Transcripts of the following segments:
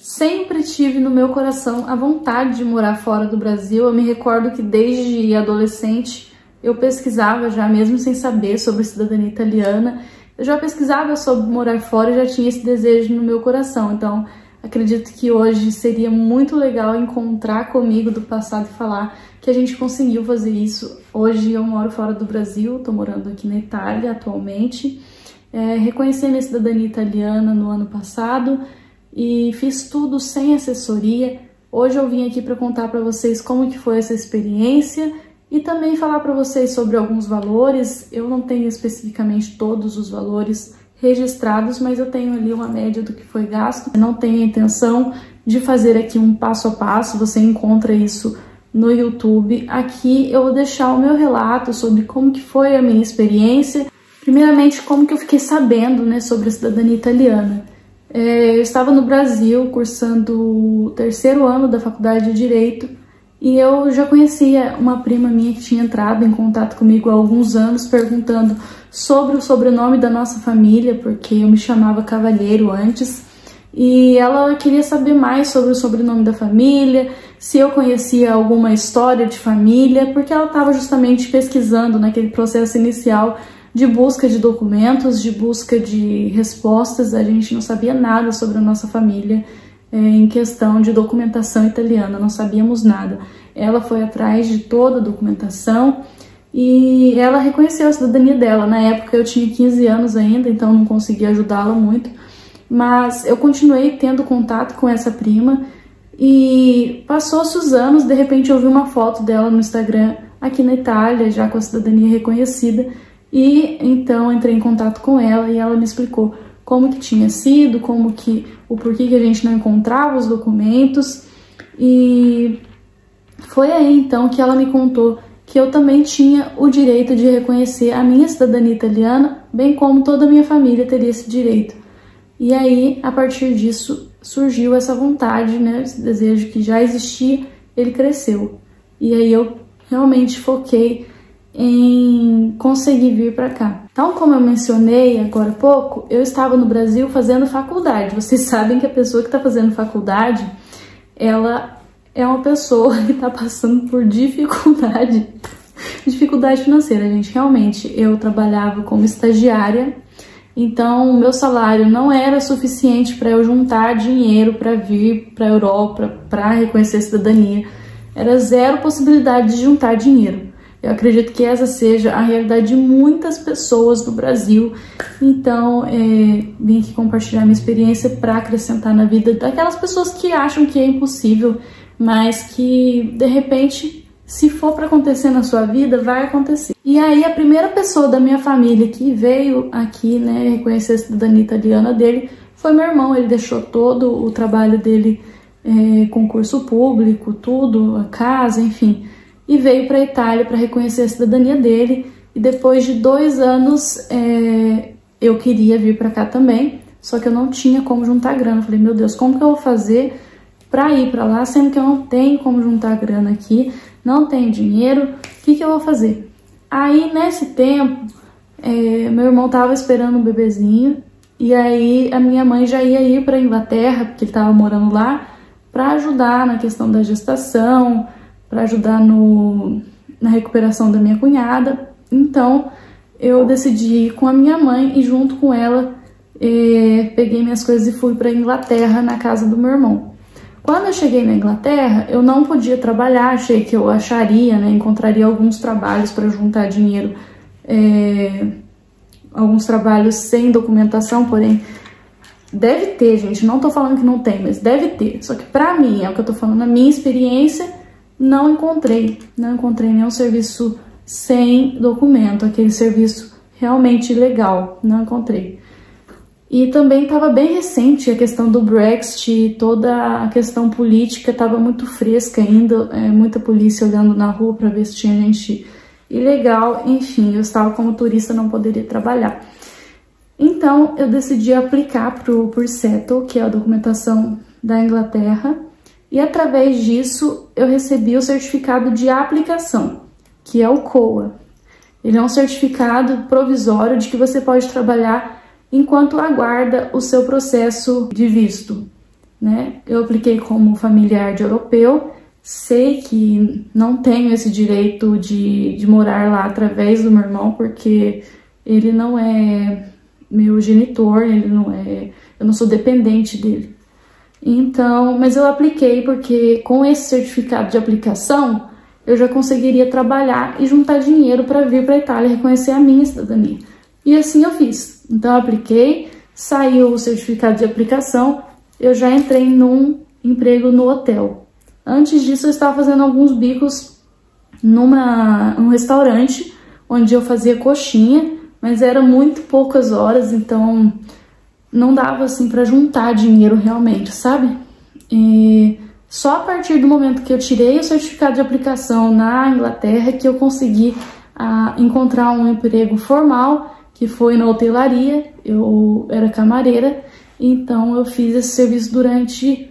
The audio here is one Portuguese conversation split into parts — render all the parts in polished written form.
sempre tive no meu coração a vontade de morar fora do Brasil. Eu me recordo que desde adolescente eu pesquisava já, mesmo sem saber sobre cidadania italiana, eu já pesquisava sobre morar fora e já tinha esse desejo no meu coração. Então, acredito que hoje seria muito legal encontrar comigo do passado e falar que a gente conseguiu fazer isso. Hoje eu moro fora do Brasil, tô morando aqui na Itália atualmente, reconheci a minha cidadania italiana no ano passado e fiz tudo sem assessoria. Hoje eu vim aqui para contar para vocês como que foi essa experiência e também falar para vocês sobre alguns valores. Eu não tenho especificamente todos os valores registrados, mas eu tenho ali uma média do que foi gasto. Eu não tenho a intenção de fazer aqui um passo a passo, você encontra isso no YouTube. Aqui eu vou deixar o meu relato sobre como que foi a minha experiência. Primeiramente, como que eu fiquei sabendo, né, sobre a cidadania italiana. Eu estava no Brasil cursando o 3º ano da faculdade de Direito e eu já conhecia uma prima minha que tinha entrado em contato comigo há alguns anos perguntando sobre o sobrenome da nossa família, porque eu me chamava Cavalheiro antes, e ela queria saber mais sobre o sobrenome da família, se eu conhecia alguma história de família, porque ela estava justamente pesquisando naquele processo inicial de busca de documentos, de busca de respostas. A gente não sabia nada sobre a nossa família em questão de documentação italiana, não sabíamos nada. Ela foi atrás de toda a documentação e ela reconheceu a cidadania dela. Na época eu tinha 15 anos ainda, então não consegui ajudá-la muito, mas eu continuei tendo contato com essa prima e passou-se os anos, de repente eu vi uma foto dela no Instagram aqui na Itália, já com a cidadania reconhecida, e então entrei em contato com ela e ela me explicou como que tinha sido, o porquê que a gente não encontrava os documentos. E foi aí então que ela me contou que eu também tinha o direito de reconhecer a minha cidadania italiana, bem como toda a minha família teria esse direito. E aí, a partir disso, surgiu essa vontade, né, esse desejo que já existia, ele cresceu. E aí eu realmente foquei em conseguir vir para cá. Então, como eu mencionei agora há pouco, eu estava no Brasil fazendo faculdade. Vocês sabem que a pessoa que está fazendo faculdade, ela é uma pessoa que está passando por dificuldade financeira, gente. Realmente, eu trabalhava como estagiária, então o meu salário não era suficiente para eu juntar dinheiro para vir para a Europa, para reconhecer a cidadania. Era zero possibilidade de juntar dinheiro. Eu acredito que essa seja a realidade de muitas pessoas do Brasil. Então, vim aqui compartilhar minha experiência para acrescentar na vida daquelas pessoas que acham que é impossível, mas que, de repente, se for para acontecer na sua vida, vai acontecer. E aí, a primeira pessoa da minha família que veio aqui, né, reconhecer a cidadania italiana dele, foi meu irmão. Ele deixou todo o trabalho dele, concurso público, tudo, a casa, enfim, e veio para a Itália para reconhecer a cidadania dele. E depois de 2 anos eu queria vir para cá também, só que eu não tinha como juntar grana. Eu falei, meu Deus, como que eu vou fazer para ir para lá, sendo que eu não tenho como juntar grana aqui, não tenho dinheiro, o que eu vou fazer? Aí nesse tempo, meu irmão tava esperando um bebezinho, e aí a minha mãe já ia ir para Inglaterra, porque ele tava morando lá, para ajudar na questão da gestação, para ajudar na recuperação da minha cunhada. Então eu decidi ir com a minha mãe e junto com ela peguei minhas coisas e fui para Inglaterra na casa do meu irmão. Quando eu cheguei na Inglaterra, eu não podia trabalhar, achei que eu acharia, né, encontraria alguns trabalhos para juntar dinheiro, alguns trabalhos sem documentação, porém deve ter, gente, não tô falando que não tem, mas deve ter. Só que pra mim, é o que eu tô falando, a minha experiência, não encontrei nenhum serviço sem documento, aquele serviço realmente legal, não encontrei. E também estava bem recente a questão do Brexit, toda a questão política estava muito fresca ainda, muita polícia olhando na rua para ver se tinha gente ilegal, enfim, eu estava como turista, não poderia trabalhar. Então eu decidi aplicar por Settle, que é a documentação da Inglaterra, e através disso eu recebi o certificado de aplicação, que é o COA. Ele é um certificado provisório de que você pode trabalhar enquanto aguarda o seu processo de visto. né? Eu apliquei como familiar de europeu, sei que não tenho esse direito de morar lá através do meu irmão, porque ele não é meu genitor, eu não sou dependente dele. Então, mas eu apliquei porque com esse certificado de aplicação, eu já conseguiria trabalhar e juntar dinheiro para vir para a Itália e reconhecer a minha cidadania. E assim eu fiz. Então eu apliquei, saiu o certificado de aplicação, eu já entrei num emprego no hotel. Antes disso eu estava fazendo alguns bicos num restaurante, onde eu fazia coxinha, mas eram muito poucas horas, então não dava assim para juntar dinheiro realmente, sabe? E só a partir do momento que eu tirei o certificado de aplicação na Inglaterra que eu consegui encontrar um emprego formal, que foi na hotelaria. Eu era camareira, então eu fiz esse serviço durante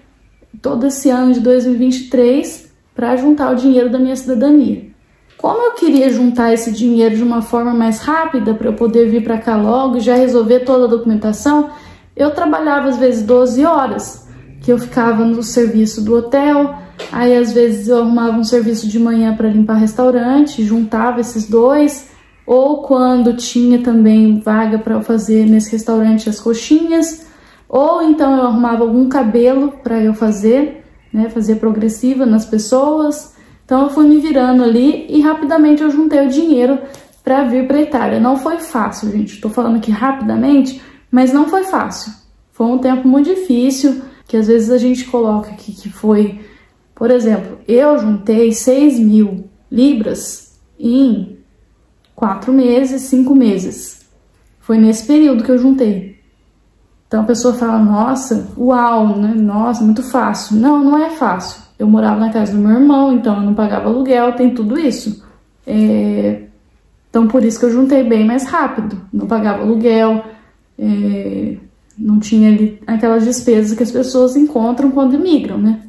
todo esse ano de 2023 para juntar o dinheiro da minha cidadania. Como eu queria juntar esse dinheiro de uma forma mais rápida para eu poder vir para cá logo e já resolver toda a documentação, eu trabalhava às vezes 12 horas, que eu ficava no serviço do hotel, aí às vezes eu arrumava um serviço de manhã para limpar restaurante, juntava esses dois, ou quando tinha também vaga para fazer nesse restaurante as coxinhas, ou então eu arrumava algum cabelo para eu fazer, né, fazer progressiva nas pessoas. Então eu fui me virando ali e rapidamente eu juntei o dinheiro para vir para a Itália. Não foi fácil, gente, estou falando aqui rapidamente, mas não foi fácil. Foi um tempo muito difícil, que às vezes a gente coloca aqui que foi, por exemplo, eu juntei 6.000 libras em 4 meses, 5 meses. Foi nesse período que eu juntei. Então a pessoa fala, nossa, uau, né? Nossa, muito fácil. Não, não é fácil. Eu morava na casa do meu irmão, então eu não pagava aluguel, tem tudo isso. Então por isso que eu juntei bem mais rápido. Não pagava aluguel, não tinha ali aquelas despesas que as pessoas encontram quando migram, né?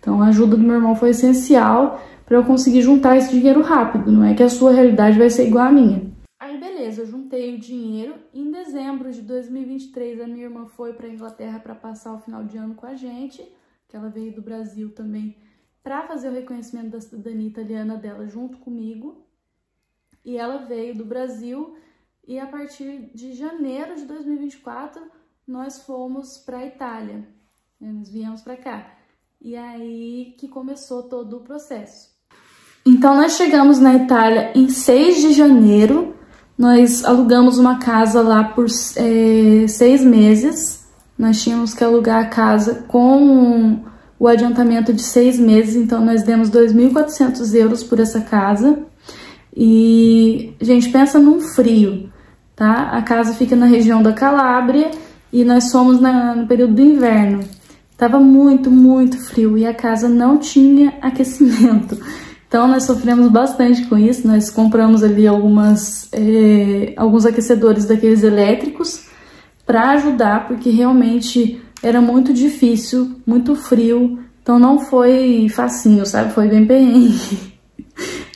Então a ajuda do meu irmão foi essencial para eu conseguir juntar esse dinheiro rápido. Não é que a sua realidade vai ser igual à minha. Aí beleza, eu juntei o dinheiro. Em dezembro de 2023 a minha irmã foi para a Inglaterra para passar o final de ano com a gente, que ela veio do Brasil também para fazer o reconhecimento da cidadania italiana dela junto comigo. E ela veio do Brasil e a partir de janeiro de 2024 nós fomos para a Itália, né? Nós viemos para cá. E aí que começou todo o processo. Então nós chegamos na Itália em 6 de janeiro, nós alugamos uma casa lá por 6 meses. Nós tínhamos que alugar a casa com o adiantamento de 6 meses, então nós demos 2.400 euros por essa casa. E, gente, pensa num frio, tá? A casa fica na região da Calábria e nós fomos no período do inverno. Tava muito, muito frio e a casa não tinha aquecimento. Então nós sofremos bastante com isso, nós compramos ali alguns aquecedores daqueles elétricos para ajudar, porque realmente era muito difícil, muito frio, então não foi facinho, sabe? Foi bem perrengue.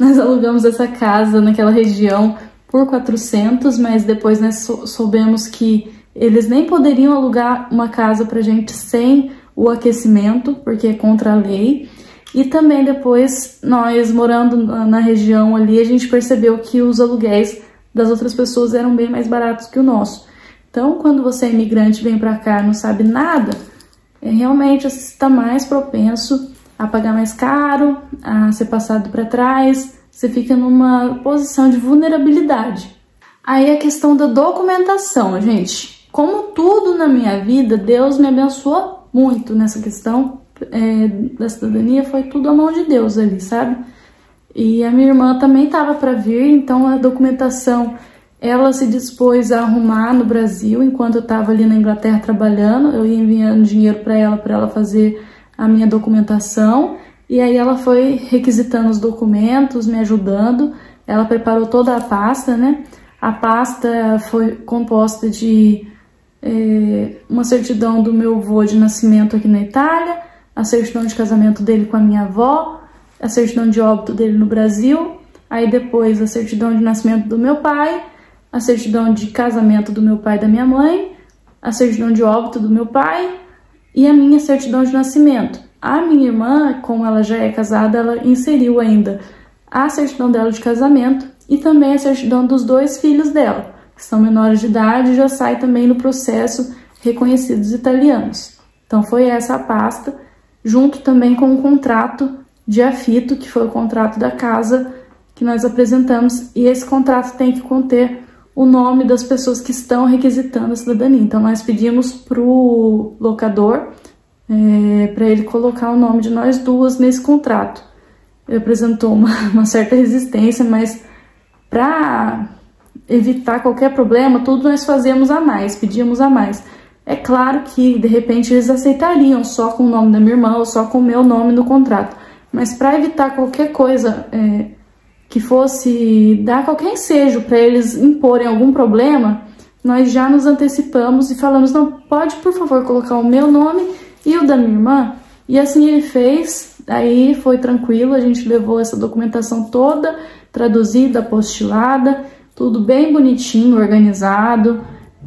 Nós alugamos essa casa naquela região por 400, mas depois nós soubemos que eles nem poderiam alugar uma casa pra gente sem o aquecimento, porque é contra a lei. E também depois, nós morando na região ali, a gente percebeu que os aluguéis das outras pessoas eram bem mais baratos que o nosso. Então, quando você é imigrante, vem pra cá e não sabe nada, realmente você está mais propenso a pagar mais caro, a ser passado para trás, você fica numa posição de vulnerabilidade. Aí a questão da documentação, gente. Como tudo na minha vida, Deus me abençoou muito nessa questão da cidadania, foi tudo à mão de Deus ali, sabe? E a minha irmã também estava para vir, então a documentação ela se dispôs a arrumar no Brasil, enquanto eu estava ali na Inglaterra trabalhando, eu ia enviando dinheiro para ela fazer a minha documentação, e aí ela foi requisitando os documentos, me ajudando, ela preparou toda a pasta, né? A pasta foi composta de uma certidão do meu avô de nascimento aqui na Itália, a certidão de casamento dele com a minha avó, a certidão de óbito dele no Brasil, aí depois a certidão de nascimento do meu pai, a certidão de casamento do meu pai e da minha mãe, a certidão de óbito do meu pai e a minha certidão de nascimento. A minha irmã, como ela já é casada, ela inseriu ainda a certidão dela de casamento e também a certidão dos 2 filhos dela, que são menores de idade, e já sai também no processo reconhecidos italianos. Então foi essa a pasta, junto também com o contrato de afito, que foi o contrato da casa que nós apresentamos, e esse contrato tem que conter o nome das pessoas que estão requisitando a cidadania. Então nós pedimos para o locador para ele colocar o nome de nós duas nesse contrato. Ele apresentou uma certa resistência, mas para evitar qualquer problema, tudo nós fazemos a mais, pedíamos a mais. É claro que de repente eles aceitariam só com o nome da minha irmã ou só com o meu nome no contrato, mas para evitar qualquer coisa que fosse dar qualquer ensejo para eles imporem algum problema, nós já nos antecipamos e falamos, não, pode por favor colocar o meu nome e o da minha irmã. E assim ele fez, aí foi tranquilo, a gente levou essa documentação toda traduzida, apostilada, tudo bem bonitinho, organizado,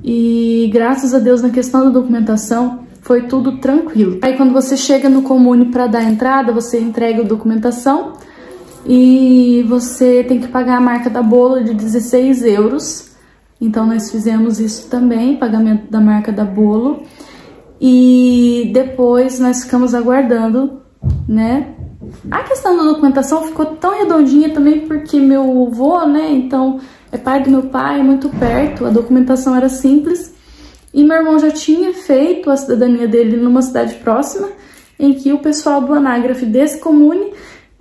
e graças a Deus na questão da documentação foi tudo tranquilo. Aí quando você chega no Comune para dar entrada, você entrega a documentação e você tem que pagar a marca da bola de 16 euros. Então nós fizemos isso também, pagamento da marca da bolo. E depois nós ficamos aguardando, né? A questão da documentação ficou tão redondinha também porque meu avô, né? Então é pai do meu pai, é muito perto, a documentação era simples. E meu irmão já tinha feito a cidadania dele numa cidade próxima, em que o pessoal do Anágrafe desse Comune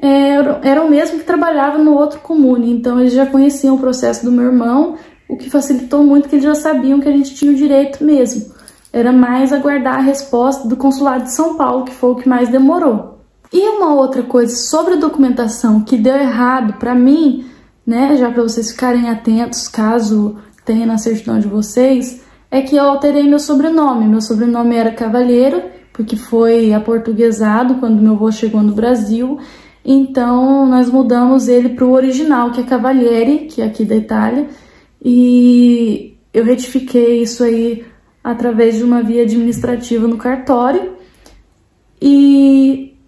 era o mesmo que trabalhava no outro Comune. Então eles já conheciam o processo do meu irmão, o que facilitou muito, que eles já sabiam que a gente tinha o direito mesmo. Era mais aguardar a resposta do Consulado de São Paulo, que foi o que mais demorou. E uma outra coisa sobre a documentação que deu errado para mim, né, já para vocês ficarem atentos caso tenha na certidão de vocês, é que eu alterei meu sobrenome. Meu sobrenome era Cavalheiro, porque foi aportuguesado quando meu avô chegou no Brasil. Então nós mudamos ele para o original, que é Cavalieri, que é aqui da Itália. E eu retifiquei isso aí através de uma via administrativa no cartório.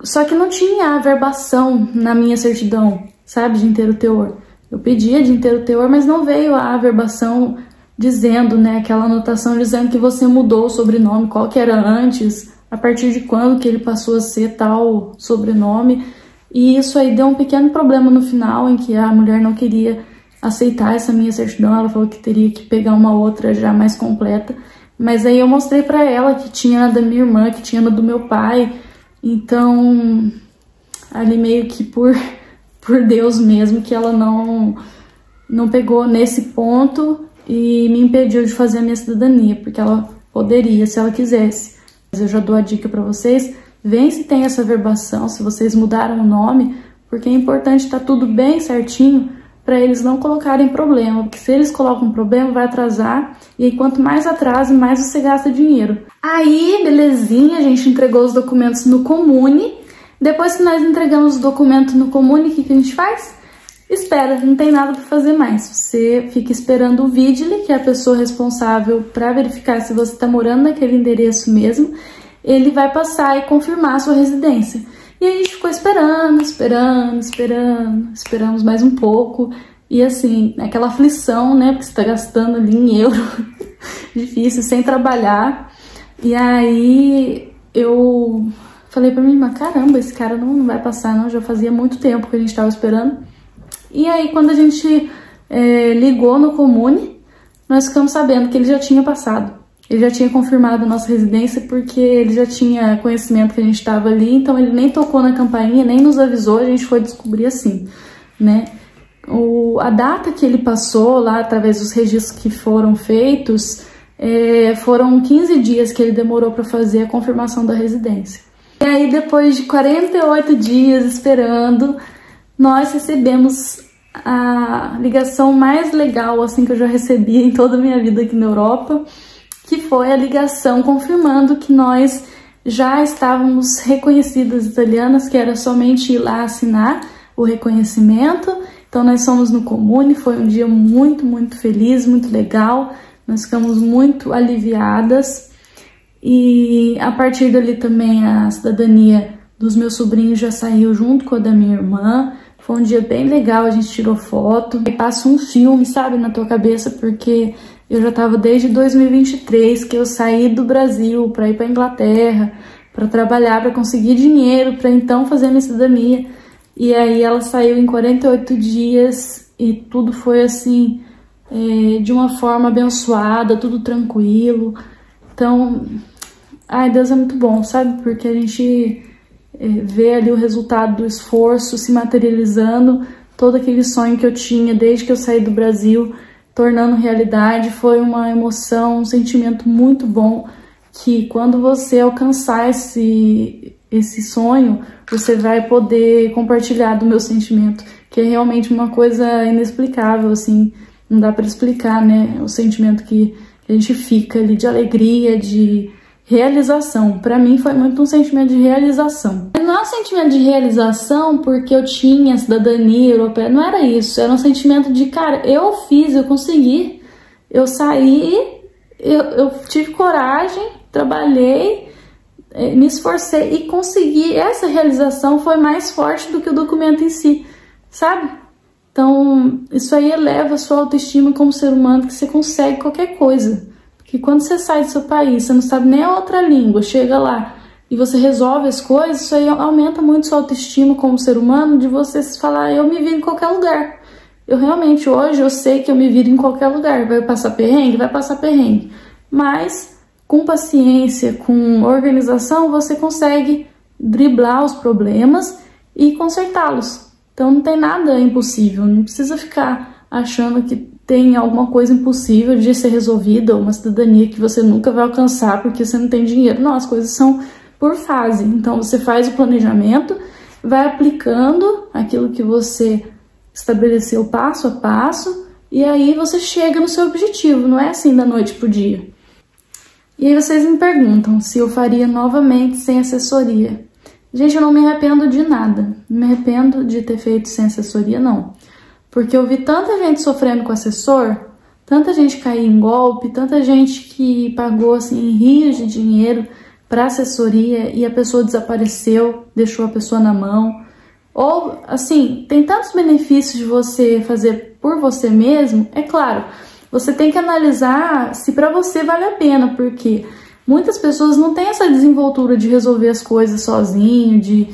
Só que não tinha averbação na minha certidão, sabe, de inteiro teor. Eu pedia de inteiro teor, mas não veio a averbação dizendo, né, aquela anotação dizendo que você mudou o sobrenome, qual que era antes, a partir de quando que ele passou a ser tal sobrenome. E isso aí deu um pequeno problema no final, em que a mulher não queria aceitar essa minha certidão. Ela falou que teria que pegar uma outra já mais completa. Mas aí eu mostrei pra ela que tinha a da minha irmã, que tinha a do meu pai. Então, ali meio que por Deus mesmo, que ela não pegou nesse ponto e me impediu de fazer a minha cidadania, porque ela poderia, se ela quisesse. Mas eu já dou a dica pra vocês, vem se tem essa averbação, se vocês mudaram o nome, porque é importante estar tudo bem certinho, para eles não colocarem problema, porque se eles colocam problema vai atrasar, e aí quanto mais atrasa, mais você gasta dinheiro. Aí, belezinha, a gente entregou os documentos no Comune. Depois que nós entregamos os documentos no Comune, o que a gente faz? Espera, não tem nada para fazer mais. Você fica esperando o Vigile, que é a pessoa responsável para verificar se você está morando naquele endereço mesmo. Ele vai passar e confirmar a sua residência. E aí a gente ficou esperamos mais um pouco. E assim, aquela aflição, né? Porque você tá gastando ali em euro, difícil, sem trabalhar. E aí eu falei pra minha irmã, caramba, esse cara não vai passar não, já fazia muito tempo que a gente tava esperando. E aí quando a gente ligou no Comune, nós ficamos sabendo que ele já tinha passado. Ele já tinha confirmado a nossa residência porque ele já tinha conhecimento que a gente estava ali, então ele nem tocou na campainha, nem nos avisou, a gente foi descobrir assim, né? A data que ele passou lá, através dos registros que foram feitos, foram 15 dias que ele demorou para fazer a confirmação da residência. E aí, depois de 48 dias esperando, nós recebemos a ligação mais legal assim que eu já recebi em toda a minha vida aqui na Europa, que foi a ligação confirmando que nós já estávamos reconhecidas italianas, que era somente ir lá assinar o reconhecimento. Então nós fomos no Comune, foi um dia muito, muito feliz, muito legal, nós ficamos muito aliviadas. E a partir dali também a cidadania dos meus sobrinhos já saiu junto com a da minha irmã. Foi um dia bem legal, a gente tirou foto. E passa um filme, sabe, na tua cabeça, porque eu já tava desde 2023 que eu saí do Brasil para ir para Inglaterra, para trabalhar, para conseguir dinheiro, para então fazer minha cidadania. E aí ela saiu em 48 dias e tudo foi assim, de uma forma abençoada, tudo tranquilo. Então, ai, Deus é muito bom, sabe? Porque a gente vê ali o resultado do esforço se materializando, todo aquele sonho que eu tinha desde que eu saí do Brasil, tornando realidade. Foi uma emoção, um sentimento muito bom, que quando você alcançar esse sonho, você vai poder compartilhar do meu sentimento, que é realmente uma coisa inexplicável, assim, não dá para explicar, né? O sentimento que a gente fica ali de alegria, de realização. Para mim foi muito um sentimento de realização. Não é um sentimento de realização porque eu tinha cidadania europeia, não era isso. Era um sentimento de, cara, eu fiz, eu consegui, eu saí, eu tive coragem, trabalhei, me esforcei e consegui. Essa realização foi mais forte do que o documento em si, sabe? Então, isso aí eleva a sua autoestima como ser humano, que você consegue qualquer coisa. Porque quando você sai do seu país, você não sabe nem a outra língua, chega lá e você resolve as coisas, isso aí aumenta muito sua autoestima como ser humano, de você se falar, eu me viro em qualquer lugar. Eu realmente, hoje, eu sei que eu me viro em qualquer lugar. Vai passar perrengue? Vai passar perrengue. Mas, com paciência, com organização, você consegue driblar os problemas e consertá-los. Então não tem nada impossível, não precisa ficar achando que tem alguma coisa impossível de ser resolvida, ou uma cidadania que você nunca vai alcançar porque você não tem dinheiro. Não, as coisas são por fase. Então você faz o planejamento, vai aplicando aquilo que você estabeleceu passo a passo, e aí você chega no seu objetivo, não é assim da noite pro dia. E aí vocês me perguntam se eu faria novamente sem assessoria. Gente, eu não me arrependo de nada. Não me arrependo de ter feito sem assessoria, não. Porque eu vi tanta gente sofrendo com assessor, tanta gente cair em golpe, tanta gente que pagou assim rios de dinheiro para assessoria e a pessoa desapareceu, deixou a pessoa na mão. Ou, assim, tem tantos benefícios de você fazer por você mesmo. É claro, você tem que analisar se para você vale a pena, porque muitas pessoas não têm essa desenvoltura de resolver as coisas sozinho, de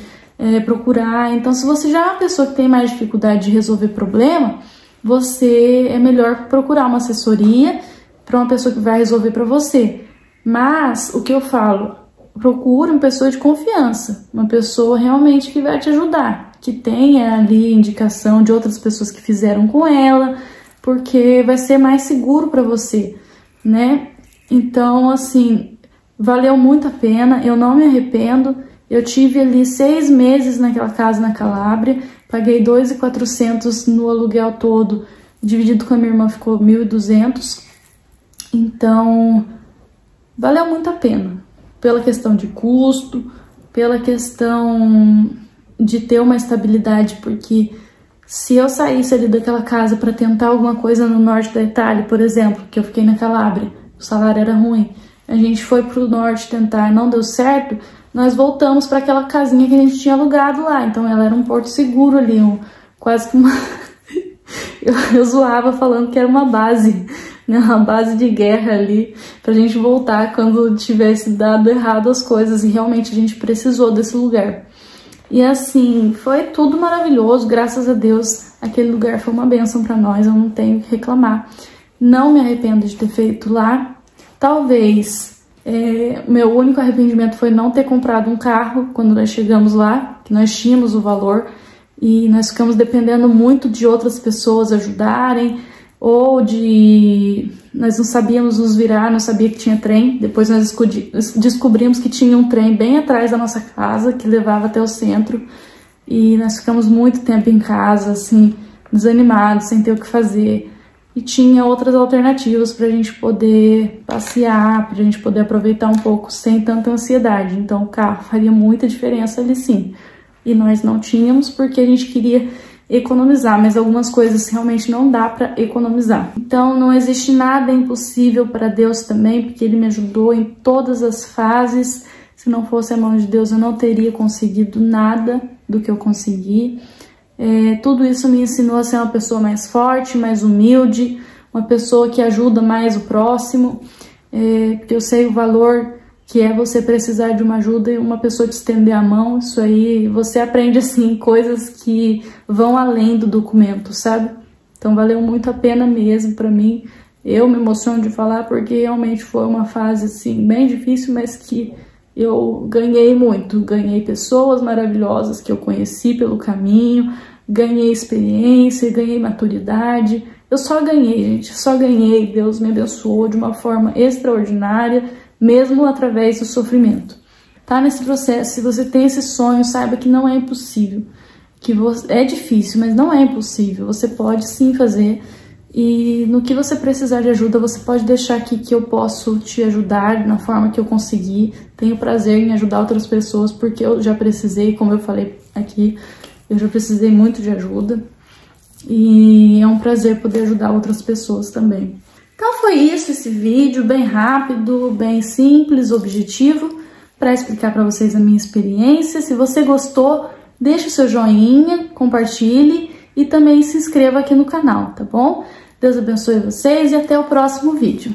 procurar. Então, se você já é uma pessoa que tem mais dificuldade de resolver problema, você é melhor procurar uma assessoria para uma pessoa que vai resolver para você. Mas, o que eu falo, procure uma pessoa de confiança, uma pessoa realmente que vai te ajudar, que tenha ali indicação de outras pessoas que fizeram com ela, porque vai ser mais seguro para você, né? Então, assim, valeu muito a pena, eu não me arrependo. Eu tive ali 6 meses naquela casa na Calábria, paguei 2.400 no aluguel todo, dividido com a minha irmã ficou 1.200. Então, valeu muito a pena, pela questão de custo, pela questão de ter uma estabilidade, porque se eu saísse ali daquela casa para tentar alguma coisa no norte da Itália, por exemplo, que eu fiquei na Calábria, o salário era ruim, a gente foi pro norte tentar, não deu certo, nós voltamos para aquela casinha que a gente tinha alugado lá. Então ela era um porto seguro ali, quase que uma... eu zoava falando que era uma base, né? Uma base de guerra ali, pra gente voltar quando tivesse dado errado as coisas, e realmente a gente precisou desse lugar. E assim, foi tudo maravilhoso, graças a Deus, aquele lugar foi uma bênção para nós, eu não tenho que reclamar. Não me arrependo de ter feito lá. Talvez meu único arrependimento foi não ter comprado um carro quando nós chegamos lá, que nós tínhamos o valor e nós ficamos dependendo muito de outras pessoas ajudarem, ou de... nós não sabíamos nos virar, não sabia que tinha trem. Depois nós descobrimos que tinha um trem bem atrás da nossa casa, que levava até o centro, e nós ficamos muito tempo em casa, assim, desanimados, sem ter o que fazer. E tinha outras alternativas para a gente poder passear, para a gente poder aproveitar um pouco sem tanta ansiedade. Então o carro faria muita diferença ali, sim. E nós não tínhamos, porque a gente queria economizar, mas algumas coisas realmente não dá para economizar. Então não existe nada impossível para Deus também, porque Ele me ajudou em todas as fases. Se não fosse a mão de Deus, eu não teria conseguido nada do que eu consegui. Tudo isso me ensinou a ser uma pessoa mais forte, mais humilde, uma pessoa que ajuda mais o próximo, porque eu sei o valor que é você precisar de uma ajuda e uma pessoa te estender a mão. Isso aí, você aprende, assim, coisas que vão além do documento, sabe? Então valeu muito a pena mesmo pra mim. Eu me emociono de falar porque realmente foi uma fase, assim, bem difícil, mas que eu ganhei muito. Ganhei pessoas maravilhosas que eu conheci pelo caminho, ganhei experiência, ganhei maturidade. Eu só ganhei, gente, só ganhei. Deus me abençoou de uma forma extraordinária, mesmo através do sofrimento. Tá nesse processo, se você tem esse sonho, saiba que não é impossível, é difícil, mas não é impossível. Você pode sim fazer, e no que você precisar de ajuda, você pode deixar aqui que eu posso te ajudar na forma que eu conseguir. Tenho prazer em ajudar outras pessoas, porque eu já precisei, como eu falei aqui, eu já precisei muito de ajuda, e é um prazer poder ajudar outras pessoas também. Então foi isso, esse vídeo bem rápido, bem simples, objetivo, para explicar para vocês a minha experiência. Se você gostou, deixa o seu joinha, compartilhe e também se inscreva aqui no canal, tá bom? Deus abençoe vocês e até o próximo vídeo.